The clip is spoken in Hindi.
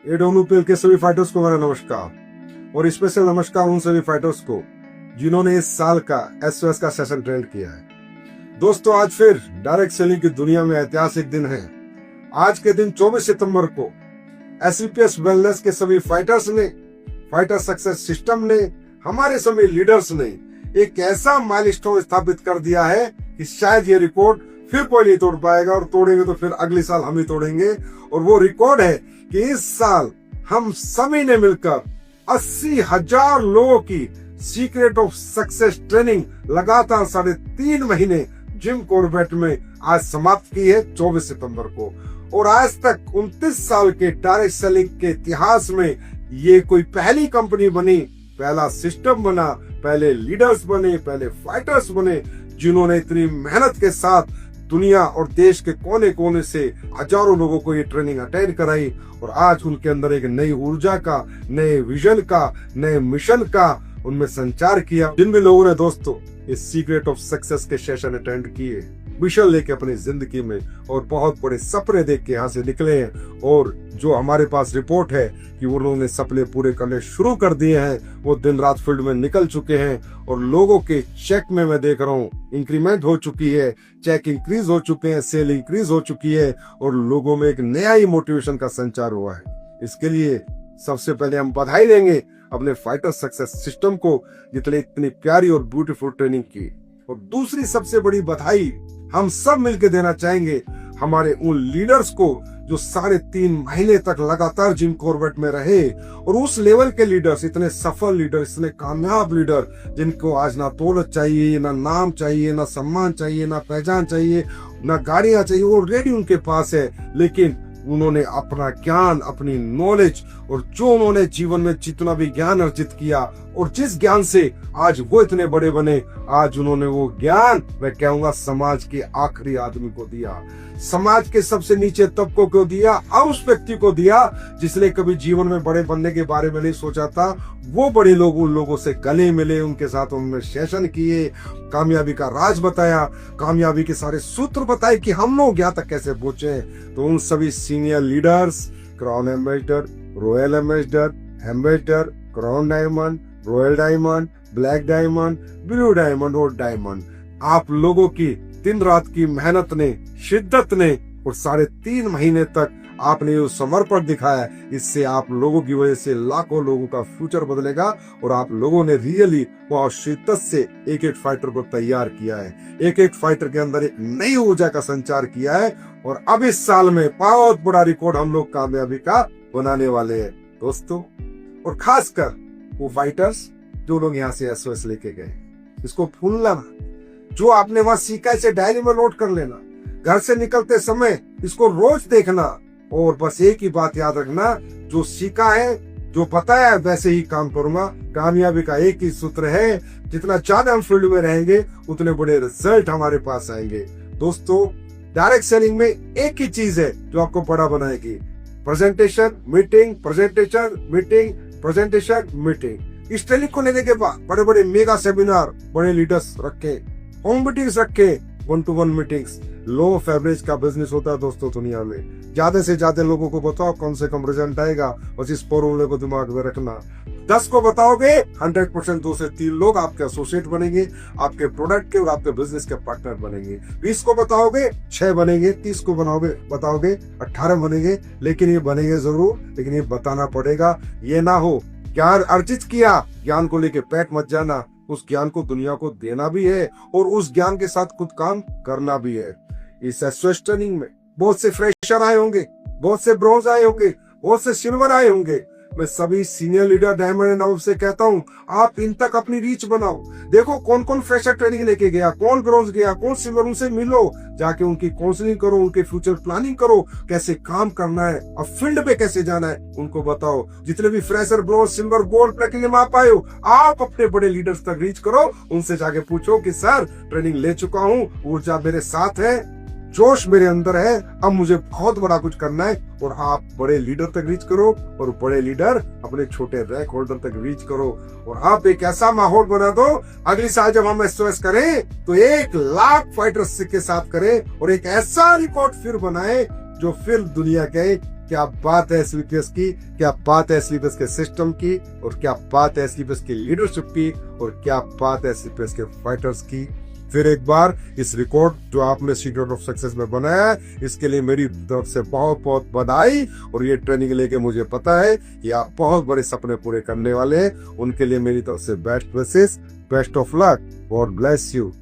एडब्ल्यूपीएल के सभी फाइटर्स को मेरा नमस्कार और स्पेशल नमस्कार उन सभी फाइटर्स को जिन्होंने इस साल का एसओएस का सेशन ट्रेंड किया है। दोस्तों, आज फिर डायरेक्ट सेलिंग की दुनिया में ऐतिहासिक दिन है। आज के दिन 24 सितंबर को एसवीपीएस वेलनेस के सभी फाइटर्स ने, फाइटर सक्सेस सिस्टम ने, हमारे सभी लीडर्स ने एक ऐसा माइलस्टोन स्थापित कर दिया है कि शायद ये रिकॉर्ड फिर कोई नहीं तोड़ पाएगा, और तोड़ेंगे तो फिर अगले साल हम ही तोड़ेंगे। और वो रिकॉर्ड है कि इस साल हम सभी ने मिलकर 80,000 लोगों की सीक्रेट ऑफ सक्सेस ट्रेनिंग लगातार 3.5 महीने जिम कॉर्बेट में आज समाप्त की है 24 सितंबर को। और आज तक 29 साल के डायरेक्ट सेलिंग के इतिहास में ये कोई पहली कंपनी बनी, पहला सिस्टम बना, पहले लीडर्स बने, पहले फाइटर्स बने जिन्होंने इतनी मेहनत के साथ दुनिया और देश के कोने कोने से हजारों लोगों को ये ट्रेनिंग अटेंड कराई। और आज उनके अंदर एक नई ऊर्जा का, नए विजन का, नए मिशन का उनमें संचार किया। जिन भी लोगों ने दोस्तों इस सीक्रेट ऑफ सक्सेस के सेशन अटेंड किए, मिशन लेके अपनी जिंदगी में और बहुत बड़े सपने देख के यहाँ से निकले हैं, और जो हमारे पास रिपोर्ट है कि उन्होंने सपने पूरे करने शुरू कर दिए हैं, वो दिन रात फील्ड में निकल चुके हैं। और लोगों के चेक में मैं देख रहा हूँ इंक्रीमेंट हो चुकी है, चेक इंक्रीज हो चुके हैं, सेल इंक्रीज हो चुकी है, और लोगों में एक नया ही मोटिवेशन का संचार हुआ है। इसके लिए सबसे पहले हम बधाई देंगे अपने फाइटर सक्सेस सिस्टम को, जितने इतनी प्यारी और ब्यूटीफुल ट्रेनिंग की। और दूसरी सबसे बड़ी बधाई हम सब मिलकर देना चाहेंगे हमारे उन लीडर्स को जो 3.5 महीने तक लगातार जिम कॉर्बेट में रहे, और उस लेवल के लीडर्स, इतने सफल लीडर, इतने कामयाब लीडर जिनको आज ना दौलत चाहिए, ना नाम चाहिए, ना सम्मान चाहिए, ना पहचान चाहिए, ना गाड़ियां चाहिए, वो ऑलरेडी उनके पास है। लेकिन उन्होंने अपना ज्ञान, अपनी नॉलेज, और जो उन्होंने जीवन में जितना भी ज्ञान अर्जित किया, और जिस ज्ञान से आज वो इतने बड़े बने, आज उन्होंने वो ज्ञान, मैं कहूंगा, समाज के आखिरी आदमी को दिया, समाज के सबसे नीचे तबकों को दिया, और उस व्यक्ति को दिया जिसने कभी जीवन में बड़े बनने के बारे में नहीं सोचा था। वो बड़े लोग उन लोगों से गले मिले, उनके साथ उन्होंने सेशन किए, कामयाबी का राज बताया, कामयाबी के सारे सूत्र बताए कि हम लोग यहाँ तक कैसे पहुंचे। तो उन सभी senior leaders, crown ambassador, royal ambassador, crown diamond, royal diamond, black diamond, blue diamond और डायमंड, आप लोगों की दिन रात की मेहनत ने, शिद्दत ने, और 3.5 महीने तक आपने जो समर्पण दिखाया, इससे आप लोगों की वजह से लाखों लोगों का फ्यूचर बदलेगा। और आप लोगों ने रियली बहुत शिद्दत से एक एक फाइटर को तैयार किया है, एक एक फाइटर के अंदर एक नई ऊर्जा का संचार किया है। और अब इस साल में बहुत बड़ा रिकॉर्ड हम लोग कामयाबी का बनाने वाले हैं दोस्तों। और खासकर वो फाइटर्स जो लोग यहाँ से एसओएस लेके गए, इसको भूलना ना, जो आपने वहां सीखा इसे डायरी में नोट कर लेना, घर से निकलते समय इसको रोज देखना, और बस एक ही बात याद रखना, जो सीखा है, जो बताया है, वैसे ही काम करूंगा। कामयाबी का एक ही सूत्र है, जितना ज्यादा हम फील्ड में रहेंगे उतने बड़े रिजल्ट हमारे पास आएंगे। दोस्तों, डायरेक्ट सेलिंग में एक ही चीज है जो आपको बड़ा बनाएगी, presentation, meeting, presentation, meeting, presentation, meeting. इस ट्रेनिंग को लेने के बाद बड़े बड़े मेगा सेमिनार, बड़े लीडर्स रखे, होम मीटिंग्स रखे, 1-to-1 meetings. Low of average का बिजनेस होता है दोस्तों दुनिया में। ज्यादा से ज्यादा लोगों को बताओ कौन से कम रिजल्ट आएगा, बस इस फॉर्मूले को दिमाग में रखना। 10 को बताओगे 100% 2 से 3 लोग आपके एसोसिएट बनेंगे, आपके प्रोडक्ट के और आपके बिजनेस के पार्टनर बनेंगे। 20 को बताओगे 6 बनेंगे, 30 को बताओगे 18 बनेंगे। लेकिन ये बनेंगे जरूर, लेकिन ये बताना पड़ेगा। ये ना हो ज्ञान अर्जित किया, ज्ञान को लेके पैक मत जाना, उस ज्ञान को दुनिया को देना भी है, और उस ज्ञान के साथ खुद काम करना भी है। इस एसओएस ट्रेनिंग में बहुत से फ्रेशर आए होंगे, बहुत से ब्रोंज आए होंगे, बहुत से सिल्वर आए होंगे। मैं सभी senior leader diamond and above से कहता हूँ, आप इन तक अपनी रीच बनाओ। देखो कौन कौन फ्रेशर ट्रेनिंग लेके गया, कौन ब्रोंज गया, कौन सिल्वर, उनसे मिलो, जाके उनकी काउंसलिंग करो, उनके फ्यूचर प्लानिंग करो, कैसे काम करना है, अब फील्ड पे कैसे जाना है उनको बताओ। जितने भी fresher, bronze, silver, gold, platinum आप आए हो, आप अपने बड़े लीडर्स तक रीच करो, उनसे जाके पूछो कि सर ट्रेनिंग ले चुका हूँ, ऊर्जा मेरे साथ है, जोश मेरे अंदर है, अब मुझे बहुत बड़ा कुछ करना है। और आप बड़े लीडर तक रीच करो, और बड़े लीडर अपने छोटे रैंक होल्डर तक रीच करो, और आप एक ऐसा माहौल बना दो, अगली साल जब हम एसओएस करें तो 1 लाख फाइटर्स के साथ करें, और एक ऐसा रिकॉर्ड फिर बनाए जो फिर दुनिया के क्या बात है स्लीपर्स की, क्या बात है स्लीपर्स के सिस्टम की, और क्या बात है स्लीपर्स की लीडरशिप की, और क्या बात है स्लीपर्स के फाइटर्स की। फिर एक बार इस रिकॉर्ड जो आपने सीक्रेट ऑफ सक्सेस में बनाया है, इसके लिए मेरी तरफ से बहुत बहुत बधाई। और ये ट्रेनिंग लेके मुझे पता है कि आप बहुत बड़े सपने पूरे करने वाले हैं। उनके लिए मेरी तरफ से best wishes, best of luck, God bless you.